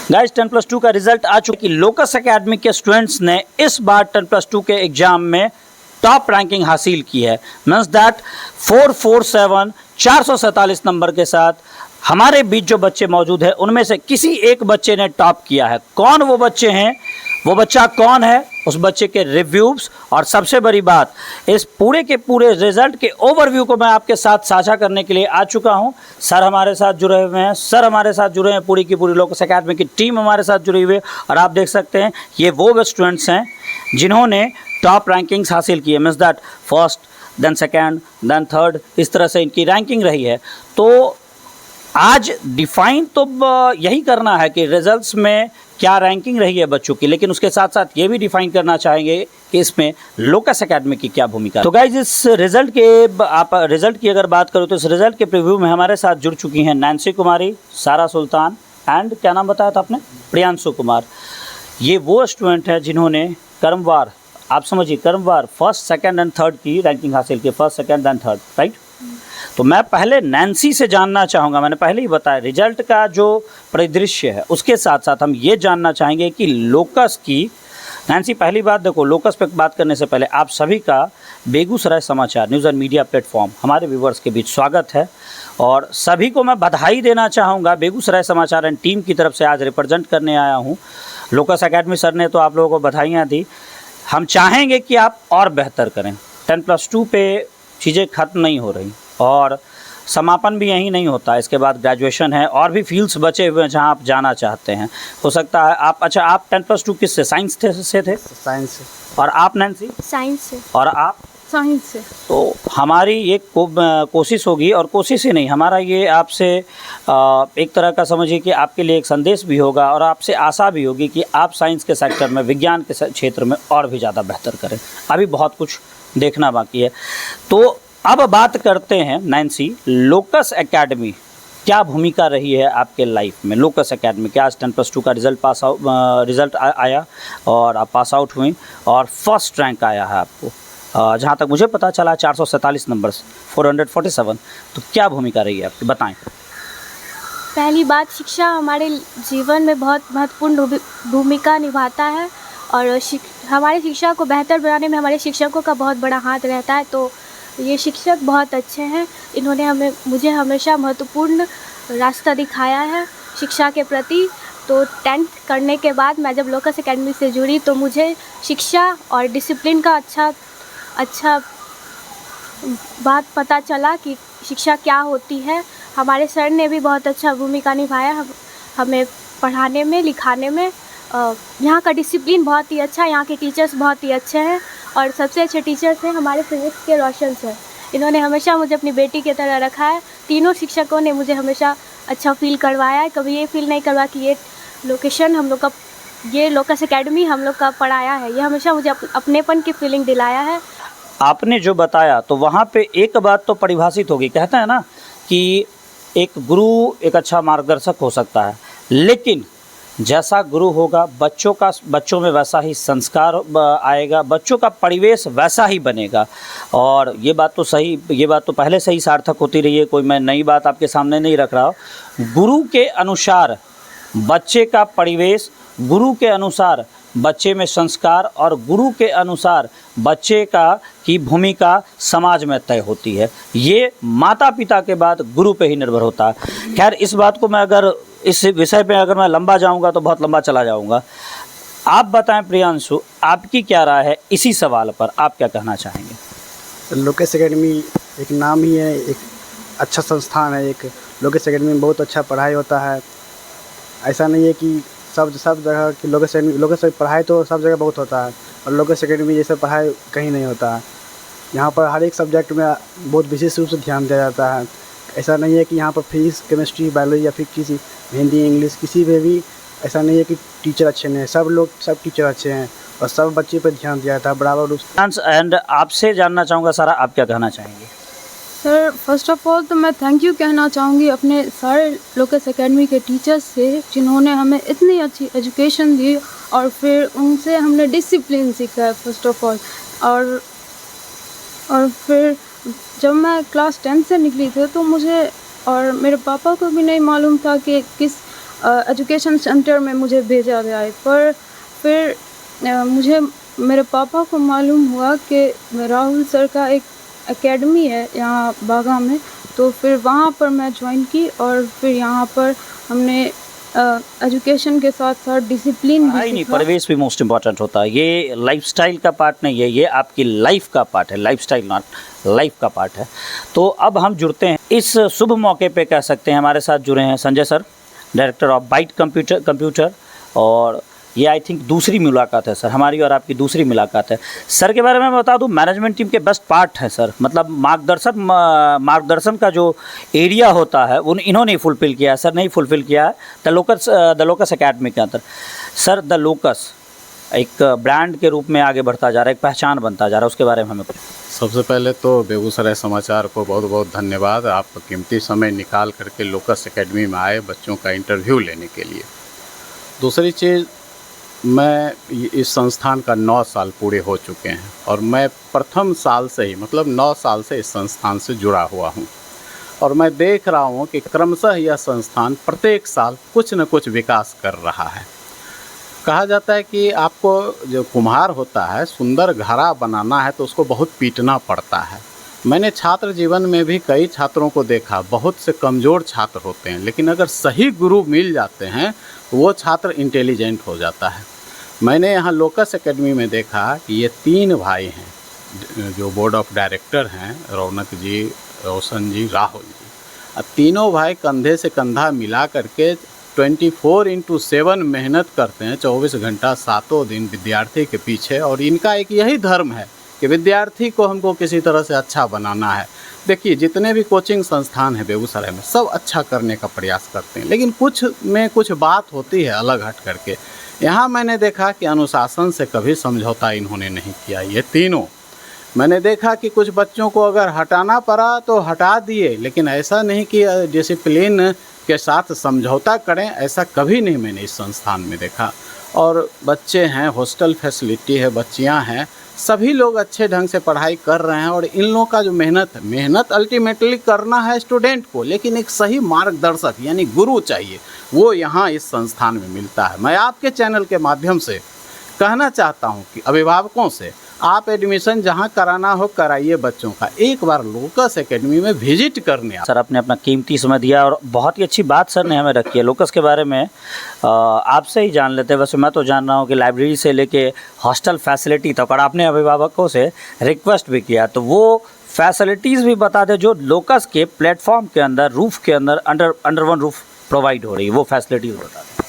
Guys 10+2 का result आ चुका है कि लोकस एकेडमी के स्टूडेंट्स ने इस बार 10+2 के एग्जाम में टॉप रैंकिंग हासिल की है। मीन्स दैट 447 447 नंबर के साथ हमारे बीच जो बच्चे मौजूद हैं उनमें से किसी एक बच्चे ने टॉप किया है। कौन वो बच्चे हैं, वो बच्चा कौन है, उस बच्चे के रिव्यूज़ और सबसे बड़ी बात, इस पूरे के पूरे रिजल्ट के ओवरव्यू को मैं आपके साथ साझा करने के लिए आ चुका हूं। सर हमारे साथ जुड़े हुए हैं, पूरी की पूरी लोकस एकेडमी की टीम हमारे साथ जुड़ी हुई है और आप देख सकते हैं ये वो स्टूडेंट्स हैं जिन्होंने टॉप रैंकिंग्स हासिल की है। Means that first, then second, then third, इस तरह से इनकी रैंकिंग रही है। तो आज डिफाइन तो यही करना है कि रिजल्ट्स में क्या रैंकिंग रही है बच्चों की, लेकिन उसके साथ साथ ये भी डिफाइन करना चाहेंगे कि इसमें लोकस एकेडमी की क्या भूमिका है। तो गाइज इस रिजल्ट के आप रिजल्ट की अगर बात करो तो इस रिजल्ट के प्रीव्यू में हमारे साथ जुड़ चुकी हैं नैन्सी कुमारी, सारा सुल्तान एंड क्या नाम बताया था आपने, प्रियांशु कुमार। ये वो स्टूडेंट हैं जिन्होंने क्रमवार, आप समझिए क्रमवार फर्स्ट, सेकेंड एंड थर्ड की रैंकिंग हासिल की, first, second and third, right. तो मैं पहले नैन्सी से जानना चाहूँगा, मैंने पहले ही बताया रिजल्ट का जो परिदृश्य है उसके साथ साथ हम ये जानना चाहेंगे कि लोकस की, नैन्सी पहली बात देखो, लोकस पे बात करने से पहले आप सभी का बेगूसराय समाचार न्यूज़ एंड मीडिया प्लेटफॉर्म हमारे व्यूवर्स के बीच स्वागत है और सभी को मैं बधाई देना चाहूँगा। बेगूसराय समाचार एंड टीम की तरफ से आज रिप्रेजेंट करने आया हूँ। लोकस एकेडमी सर ने तो आप लोगों को बधाइयाँ दी, हम चाहेंगे कि आप और बेहतर करें। 10+2 पे चीज़ें खत्म नहीं हो रही और समापन भी यहीं नहीं होता, इसके बाद ग्रेजुएशन है और भी फील्ड्स बचे हुए हैं जहां आप जाना चाहते हैं। हो सकता है आप, अच्छा आप 10+2 किस से, साइंस से थे? साइंस से। और आप नैन्सी? साइंस से। और आप? साइंस से। तो हमारी ये कोशिश होगी, और कोशिश ही नहीं, हमारा ये आपसे एक तरह का समझिए कि आपके लिए एक संदेश भी होगा और आपसे आशा भी होगी कि आप साइंस के सेक्टर में, विज्ञान के क्षेत्र में और भी ज़्यादा बेहतर करें। अभी बहुत कुछ देखना बाकी है। तो अब बात करते हैं नैन्सी, लोकस एकेडमी क्या भूमिका रही है आपके लाइफ में। लोकस एकेडमी के आज 10+2 का रिजल्ट आया और आप पास आउट हुई और फर्स्ट रैंक आया है आपको, जहाँ तक मुझे पता चला 447 नंबर, 447। तो क्या भूमिका रही है आपकी, बताएं। पहली बात, शिक्षा हमारे जीवन में बहुत महत्वपूर्ण भूमिका निभाता है और हमारी शिक्षा को बेहतर बनाने में हमारे शिक्षकों का बहुत बड़ा हाथ रहता है। तो ये शिक्षक बहुत अच्छे हैं, इन्होंने मुझे हमेशा महत्वपूर्ण रास्ता दिखाया है शिक्षा के प्रति। तो 10th करने के बाद मैं जब लोकस एकेडमी से जुड़ी तो मुझे शिक्षा और डिसिप्लिन का अच्छा बात पता चला कि शिक्षा क्या होती है। हमारे सर ने भी बहुत अच्छा भूमिका निभाया हमें पढ़ाने में, लिखाने में। यहाँ का डिसिप्लिन बहुत ही अच्छा है, यहाँ के टीचर्स बहुत ही अच्छे हैं और सबसे अच्छे टीचर्स हैं हमारे फिजिक्स के रोशन सर। इन्होंने हमेशा मुझे अपनी बेटी की तरह रखा है। तीनों शिक्षकों ने मुझे हमेशा अच्छा फील करवाया है, कभी ये फील नहीं करवाया कि ये लोकेशन हम लोग का, ये लोकस एकेडमी हम लोग का पढ़ाया है। ये हमेशा मुझे अपनेपन की फीलिंग दिलाया है। आपने जो बताया तो वहाँ पे एक बात तो परिभाषित होगी, कहते हैं ना कि एक गुरु एक अच्छा मार्गदर्शक हो सकता है, लेकिन जैसा गुरु होगा बच्चों में वैसा ही संस्कार आएगा, बच्चों का परिवेश वैसा ही बनेगा। और ये बात तो पहले से ही सार्थक होती रही है, कोई मैं नई बात आपके सामने नहीं रख रहा हूँ। गुरु के अनुसार बच्चे का परिवेश, गुरु के अनुसार बच्चे में संस्कार और गुरु के अनुसार बच्चे की भूमिका समाज में तय होती है। ये माता पिता के बाद गुरु पे ही निर्भर होता है। खैर इस बात को मैं अगर इस विषय पे अगर मैं लंबा जाऊंगा तो बहुत लंबा चला जाऊंगा। आप बताएं प्रियांशु, आपकी क्या राय है इसी सवाल पर, आप क्या कहना चाहेंगे। लोकस एकेडमी एक नाम ही है, एक अच्छा संस्थान है। एक लोकस एकेडमी में बहुत अच्छा पढ़ाई होता है। ऐसा नहीं है कि सब जगह की लोकस पढ़ाई तो सब जगह बहुत होता है और लोकस एकेडमी जैसे पढ़ाई कहीं नहीं होता है। यहाँ पर हर एक सब्जेक्ट में बहुत विशेष रूप से ध्यान दिया जाता है। ऐसा नहीं है कि यहाँ पर फिजिक्स, केमिस्ट्री, बायोलॉजी या फिर किसी हिंदी, इंग्लिश किसी में भी ऐसा नहीं है कि टीचर अच्छे नहीं हैं। सब टीचर अच्छे हैं और सब बच्चे पर ध्यान दिया जाता है बराबर रूप से। एंड आपसे जानना चाहूँगा सारा, आप क्या कहना चाहेंगे। सर फर्स्ट ऑफ ऑल तो मैं थैंक यू कहना चाहूँगी अपने सारे लोकस एकेडमी के टीचर्स से, जिन्होंने हमें इतनी अच्छी एजुकेशन दी और फिर उनसे हमने डिसिप्लिन सीखा है फर्स्ट ऑफ ऑल। और फिर जब मैं क्लास 10 से निकली थी तो मुझे और मेरे पापा को भी नहीं मालूम था कि किस एजुकेशन सेंटर में मुझे भेजा गया है। पर फिर मुझे मेरे पापा को मालूम हुआ कि राहुल सर का एक एकेडमी है यहाँ बागा में, तो फिर वहाँ पर मैं ज्वाइन की और फिर यहाँ पर हमने एजुकेशन के साथ साथ डिसिप्लिन भी नहीं, सीखा। परिवेश भी मोस्ट इम्पॉर्टेंट होता है। ये लाइफस्टाइल का पार्ट नहीं है, ये आपकी लाइफ का पार्ट है। लाइफस्टाइल नॉट लाइफ का पार्ट है। तो अब हम जुड़ते हैं इस शुभ मौके पे, कह सकते हैं हमारे साथ जुड़े हैं Sanjay sir, director of bite computer, और ये आई थिंक दूसरी मुलाकात है सर, हमारी और आपकी दूसरी मुलाकात है। सर के बारे में मैं बता दूं, मैनेजमेंट टीम के बेस्ट पार्ट हैं सर, मतलब मार्गदर्शन का जो एरिया होता है वो इन्होंने फुलफ़िल किया है, सर नहीं फुलफ़िल किया है। द लोकस एकेडमी के अंदर सर, द लोकस एक ब्रांड के रूप में आगे बढ़ता जा रहा है, एक पहचान बनता जा रहा है, उसके बारे में हमें कुछ। सबसे पहले तो बेगूसराय समाचार को बहुत बहुत धन्यवाद, आप कीमती समय निकाल करके लोकस एकेडमी में आए बच्चों का इंटरव्यू लेने के लिए। दूसरी चीज़, मैं इस संस्थान का 9 साल पूरे हो चुके हैं और मैं प्रथम साल से ही, मतलब 9 साल से इस संस्थान से जुड़ा हुआ हूँ और मैं देख रहा हूँ कि क्रमशः यह संस्थान प्रत्येक साल कुछ न कुछ विकास कर रहा है। कहा जाता है कि आपको जो कुम्हार होता है, सुंदर घड़ा बनाना है तो उसको बहुत पीटना पड़ता है। मैंने छात्र जीवन में भी कई छात्रों को देखा, बहुत से कमज़ोर छात्र होते हैं, लेकिन अगर सही गुरु मिल जाते हैं तो वो छात्र इंटेलिजेंट हो जाता है। मैंने यहाँ लोकस एकेडमी में देखा कि ये 3 भाई हैं जो बोर्ड ऑफ डायरेक्टर हैं, रौनक जी, रोशन जी, राहुल जी। अब तीनों भाई कंधे से कंधा मिला करके 24/7 मेहनत करते हैं, 24 घंटा 7 दिन विद्यार्थी के पीछे, और इनका एक यही धर्म है कि विद्यार्थी को हमको किसी तरह से अच्छा बनाना है। देखिए, जितने भी कोचिंग संस्थान हैं बेगूसराय में, सब अच्छा करने का प्रयास करते हैं, लेकिन कुछ में कुछ बात होती है अलग हट करके। यहाँ मैंने देखा कि अनुशासन से कभी समझौता इन्होंने नहीं किया। ये तीनों मैंने देखा कि कुछ बच्चों को अगर हटाना पड़ा तो हटा दिए, लेकिन ऐसा नहीं कि डिसिप्लिन के साथ समझौता करें, ऐसा कभी नहीं मैंने इस संस्थान में देखा। और बच्चे हैं, हॉस्टल फैसिलिटी है, बच्चियां हैं, सभी लोग अच्छे ढंग से पढ़ाई कर रहे हैं। और इन लोगों का जो मेहनत अल्टीमेटली करना है स्टूडेंट को, लेकिन एक सही मार्गदर्शक यानी गुरु चाहिए, वो यहाँ इस संस्थान में मिलता है। मैं आपके चैनल के माध्यम से कहना चाहता हूँ कि अभिभावकों से, आप एडमिशन जहाँ कराना हो कराइए बच्चों का, एक बार लोकस एकेडमी में विजिट करने सर आपने अपना कीमती समय दिया और बहुत ही अच्छी बात सर ने हमें रखी है। लोकस के बारे में आपसे ही जान लेते हैं। वैसे मैं तो जान रहा हूँ कि लाइब्रेरी से लेके हॉस्टल फैसिलिटी तक, और आपने अभिभावकों से रिक्वेस्ट भी किया, तो वो फैसिलिटीज़ भी बता दें जो लोकस के प्लेटफॉर्म के अंदर, रूफ के अंदर, अंडर वन रूफ प्रोवाइड हो रही है, वो फैसिलिटीज़ बता दें।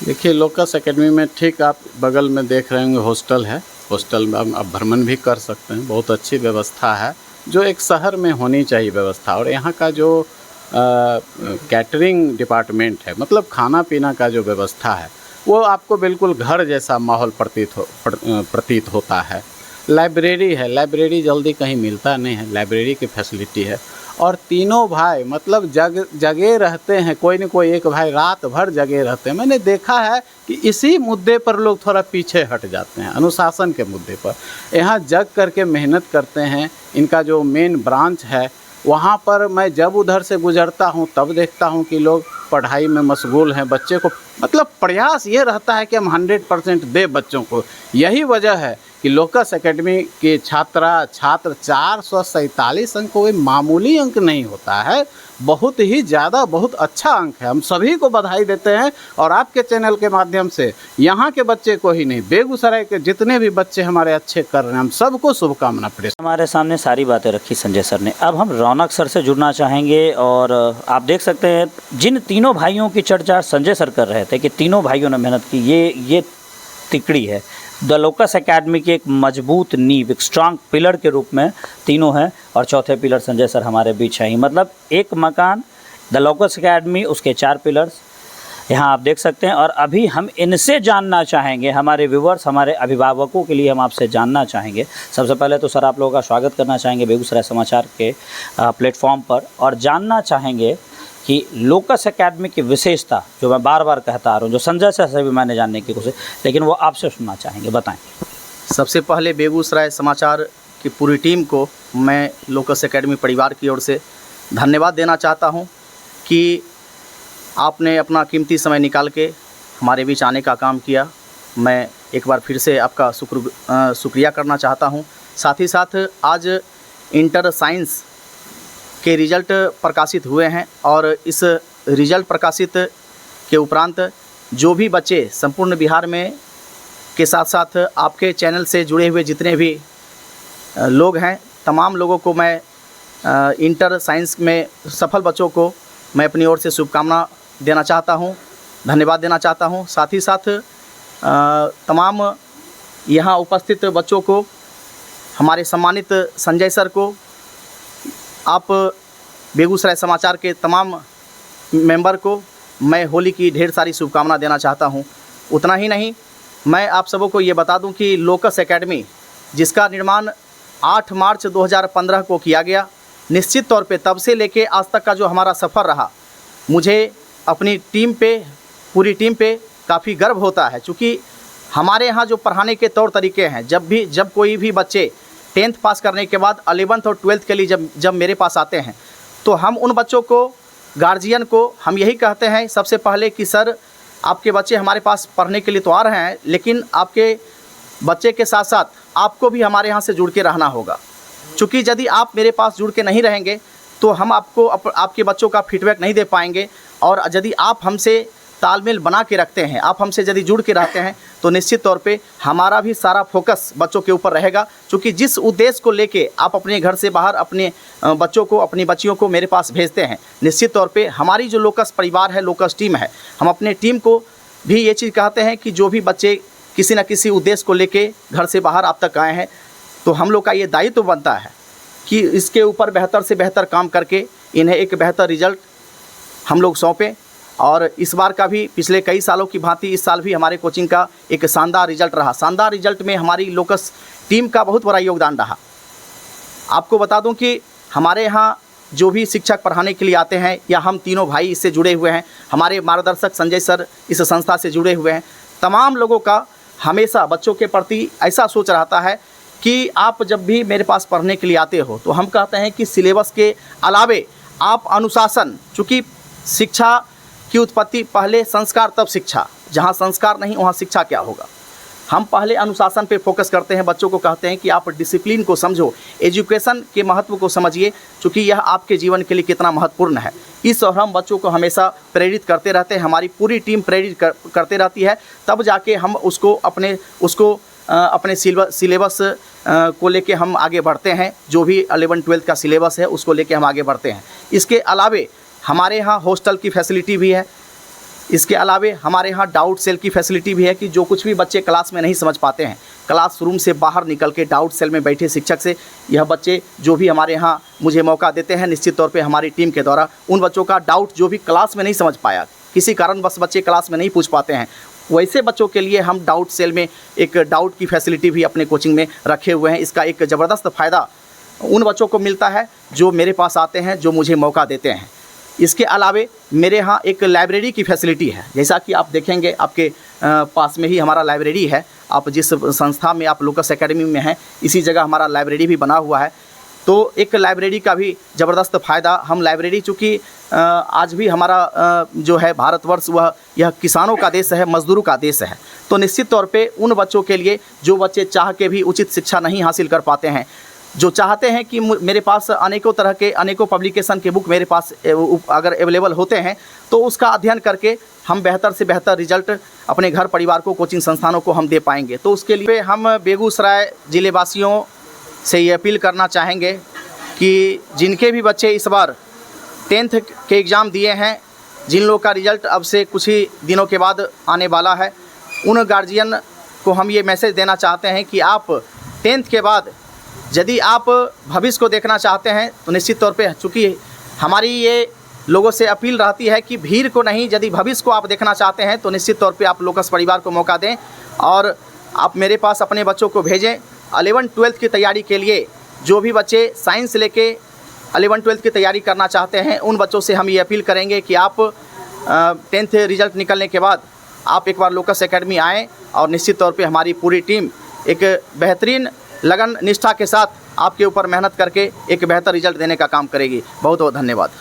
देखिए, लोकस एकेडमी में ठीक आप बगल में देख रहे होंगे हॉस्टल है, हॉस्टल में आप भ्रमण भी कर सकते हैं। बहुत अच्छी व्यवस्था है जो एक शहर में होनी चाहिए व्यवस्था। और यहाँ का जो कैटरिंग डिपार्टमेंट है, मतलब खाना पीना का जो व्यवस्था है, वो आपको बिल्कुल घर जैसा माहौल प्रतीत होता है। लाइब्रेरी है, लाइब्रेरी जल्दी कहीं मिलता नहीं है, लाइब्रेरी की फैसिलिटी है। और तीनों भाई मतलब जगे रहते हैं, कोई न कोई एक भाई रात भर जगे रहते हैं। मैंने देखा है कि इसी मुद्दे पर लोग थोड़ा पीछे हट जाते हैं, अनुशासन के मुद्दे पर। यहाँ जग करके मेहनत करते हैं। इनका जो मेन ब्रांच है, वहाँ पर मैं जब उधर से गुजरता हूँ तब देखता हूँ कि लोग पढ़ाई में मशगूल हैं। बच्चे को मतलब प्रयास ये रहता है कि हम 100% दें बच्चों को। यही वजह है कि लोकस एकेडमी के छात्र 447 अंक कोई मामूली अंक नहीं होता है, बहुत ही ज़्यादा, बहुत अच्छा अंक है। हम सभी को बधाई देते हैं और आपके चैनल के माध्यम से यहाँ के बच्चे को ही नहीं, बेगूसराय के जितने भी बच्चे हमारे अच्छे कर रहे हैं, हम सबको शुभकामना प्रेस। हमारे सामने सारी बातें रखी संजय सर ने। अब हम रौनक सर से जुड़ना चाहेंगे और आप देख सकते हैं जिन तीनों भाइयों की चर्चा संजय सर कर रहे थे कि तीनों भाइयों ने मेहनत की, ये तिकड़ी है। द लोकस एकेडमी की एक मजबूत नींव, एक स्ट्रांग पिलर के रूप में तीनों हैं और चौथे पिलर संजय सर हमारे बीच हैं। मतलब एक मकान द लोकस एकेडमी, उसके 4 पिलर्स यहाँ आप देख सकते हैं। और अभी हम इनसे जानना चाहेंगे, हमारे व्यूवर्स, हमारे अभिभावकों के लिए हम आपसे जानना चाहेंगे। सबसे पहले तो सर आप लोगों का स्वागत करना चाहेंगे बेगूसराय समाचार के प्लेटफॉर्म पर, और जानना चाहेंगे कि लोकस एकेडमी की विशेषता जो मैं बार बार कहता आ रहा हूँ, जो संजय सर से भी मैंने जानने की कोशिश, लेकिन वो आपसे सुनना चाहेंगे, बताएं। सबसे पहले बेगूसराय समाचार की पूरी टीम को मैं लोकस एकेडमी परिवार की ओर से धन्यवाद देना चाहता हूं कि आपने अपना कीमती समय निकाल के हमारे बीच आने का काम किया। मैं एक बार फिर से आपका शुक्रिया करना चाहता हूं। साथ ही साथ आज इंटर साइंस के रिज़ल्ट प्रकाशित हुए हैं और इस रिज़ल्ट प्रकाशित के उपरांत जो भी बच्चे संपूर्ण बिहार में के साथ साथ आपके चैनल से जुड़े हुए जितने भी लोग हैं, तमाम लोगों को मैं इंटर साइंस में सफल बच्चों को मैं अपनी ओर से शुभकामना देना चाहता हूं, धन्यवाद देना चाहता हूं। साथ ही साथ तमाम यहाँ उपस्थित बच्चों को, हमारे सम्मानित संजय सर को, आप बेगूसराय समाचार के तमाम मेंबर को मैं होली की ढेर सारी शुभकामना देना चाहता हूं। उतना ही नहीं, मैं आप सबों को ये बता दूं कि लोकस एकेडमी जिसका निर्माण 8 मार्च 2015 को किया गया, निश्चित तौर पे तब से लेके आज तक का जो हमारा सफ़र रहा, मुझे अपनी टीम पे, पूरी टीम पे काफ़ी गर्व होता है। चूँकि हमारे यहाँ जो पढ़ाने के तौर तरीके हैं, जब कोई भी बच्चे 10th पास करने के बाद 11th और 12th के लिए जब मेरे पास आते हैं, तो हम उन बच्चों को, गार्जियन को हम यही कहते हैं सबसे पहले कि सर, आपके बच्चे हमारे पास पढ़ने के लिए तो आ रहे हैं, लेकिन आपके बच्चे के साथ साथ आपको भी हमारे यहाँ से जुड़ के रहना होगा। चूँकि यदि आप मेरे पास जुड़ के नहीं रहेंगे तो हम आपको आपके बच्चों का फीडबैक नहीं दे पाएंगे। और यदि आप हमसे तालमेल बना के रखते हैं, आप हमसे यदि जुड़ के रहते हैं, तो निश्चित तौर पे हमारा भी सारा फोकस बच्चों के ऊपर रहेगा। क्योंकि जिस उद्देश्य को लेके आप अपने घर से बाहर अपने बच्चों को, अपनी बच्चियों को मेरे पास भेजते हैं, निश्चित तौर पे हमारी जो लोकस परिवार है, लोकस टीम है, हम अपने टीम को भी ये चीज़ कहते हैं कि जो भी बच्चे किसी न किसी उद्देश्य को लेके घर से बाहर आप तक आए हैं, तो हम लोग का ये दायित्व बनता है कि इसके ऊपर बेहतर से बेहतर काम करके इन्हें एक बेहतर रिजल्ट हम लोग सौंपें। और इस बार का भी पिछले कई सालों की भांति इस साल भी हमारे कोचिंग का एक शानदार रिजल्ट रहा। शानदार रिजल्ट में हमारी लोकस टीम का बहुत बड़ा योगदान रहा। आपको बता दूं कि हमारे यहाँ जो भी शिक्षक पढ़ाने के लिए आते हैं, या हम तीनों भाई इससे जुड़े हुए हैं, हमारे मार्गदर्शक संजय सर इस संस्था से जुड़े हुए हैं, तमाम लोगों का हमेशा बच्चों के प्रति ऐसा सोच रहता है कि आप जब भी मेरे पास पढ़ने के लिए आते हो, तो हम कहते हैं कि सिलेबस के अलावे आप अनुशासन, चूँकि शिक्षा की उत्पत्ति पहले संस्कार तब शिक्षा, जहाँ संस्कार नहीं वहाँ शिक्षा क्या होगा। हम पहले अनुशासन पे फोकस करते हैं, बच्चों को कहते हैं कि आप डिसिप्लिन को समझो, एजुकेशन के महत्व को समझिए, क्योंकि यह आपके जीवन के लिए कितना महत्वपूर्ण है। इस और हम बच्चों को हमेशा प्रेरित करते रहते हैं, हमारी पूरी टीम प्रेरित करते रहती है, तब जाके हम उसको अपने सिलेबस को लेके हम आगे बढ़ते हैं। जो भी 11-12 का सिलेबस है उसको लेके हम आगे बढ़ते हैं। इसके अलावे हमारे यहाँ हॉस्टल की फैसिलिटी भी है। इसके अलावे हमारे यहाँ डाउट सेल की फैसिलिटी भी है कि जो कुछ भी बच्चे क्लास में नहीं समझ पाते हैं, क्लासरूम से बाहर निकल के डाउट सेल में बैठे शिक्षक से यह बच्चे जो भी हमारे यहाँ मुझे मौका देते हैं, निश्चित तौर पे हमारी टीम के द्वारा उन बच्चों का डाउट जो भी क्लास में नहीं समझ पाया, किसी कारणवश बच्चे क्लास में नहीं पूछ पाते हैं, वैसे बच्चों के लिए हम डाउट सेल में एक डाउट की फैसिलिटी भी अपने कोचिंग में रखे हुए हैं। इसका एक ज़बरदस्त फ़ायदा उन बच्चों को मिलता है जो मेरे पास आते हैं, जो मुझे मौका देते हैं। इसके अलावे मेरे यहाँ एक लाइब्रेरी की फैसिलिटी है। जैसा कि आप देखेंगे, आपके पास में ही हमारा लाइब्रेरी है। आप जिस संस्था में आप लोकस एकेडमी में हैं, इसी जगह हमारा लाइब्रेरी भी बना हुआ है। तो एक लाइब्रेरी का भी ज़बरदस्त फ़ायदा, हम लाइब्रेरी, चूँकि आज भी हमारा जो है भारतवर्ष, वह यह किसानों का देश है, मज़दूरों का देश है, तो निश्चित तौर पे उन बच्चों के लिए जो बच्चे चाह के भी उचित शिक्षा नहीं हासिल कर पाते हैं, जो चाहते हैं कि मेरे पास अनेकों तरह के अनेकों पब्लिकेशन के बुक मेरे पास अगर अवेलेबल होते हैं, तो उसका अध्ययन करके हम बेहतर से बेहतर रिजल्ट अपने घर परिवार को, कोचिंग संस्थानों को हम दे पाएंगे। तो उसके लिए हम बेगूसराय ज़िले वासियों से ये अपील करना चाहेंगे कि जिनके भी बच्चे इस बार 10th के एग्ज़ाम दिए हैं, जिन लोगों का रिज़ल्ट अब से कुछ ही दिनों के बाद आने वाला है, उन गार्जियन को हम ये मैसेज देना चाहते हैं कि आप 10th के बाद यदि आप भविष्य को देखना चाहते हैं, तो निश्चित तौर पे, चूँकि हमारी ये लोगों से अपील रहती है कि भीड़ को नहीं, यदि भविष्य को आप देखना चाहते हैं तो निश्चित तौर पे आप लोकस परिवार को मौका दें और आप मेरे पास अपने बच्चों को भेजें। 11-12 की तैयारी के लिए जो भी बच्चे साइंस लेके 11-12 की तैयारी करना चाहते हैं, उन बच्चों से हम ये अपील करेंगे कि आप 10th रिजल्ट निकलने के बाद आप एक बार लोकस एकेडमी आएँ और निश्चित तौर पे हमारी पूरी टीम एक बेहतरीन लगन निष्ठा के साथ आपके ऊपर मेहनत करके एक बेहतर रिजल्ट देने का काम करेगी। बहुत बहुत धन्यवाद।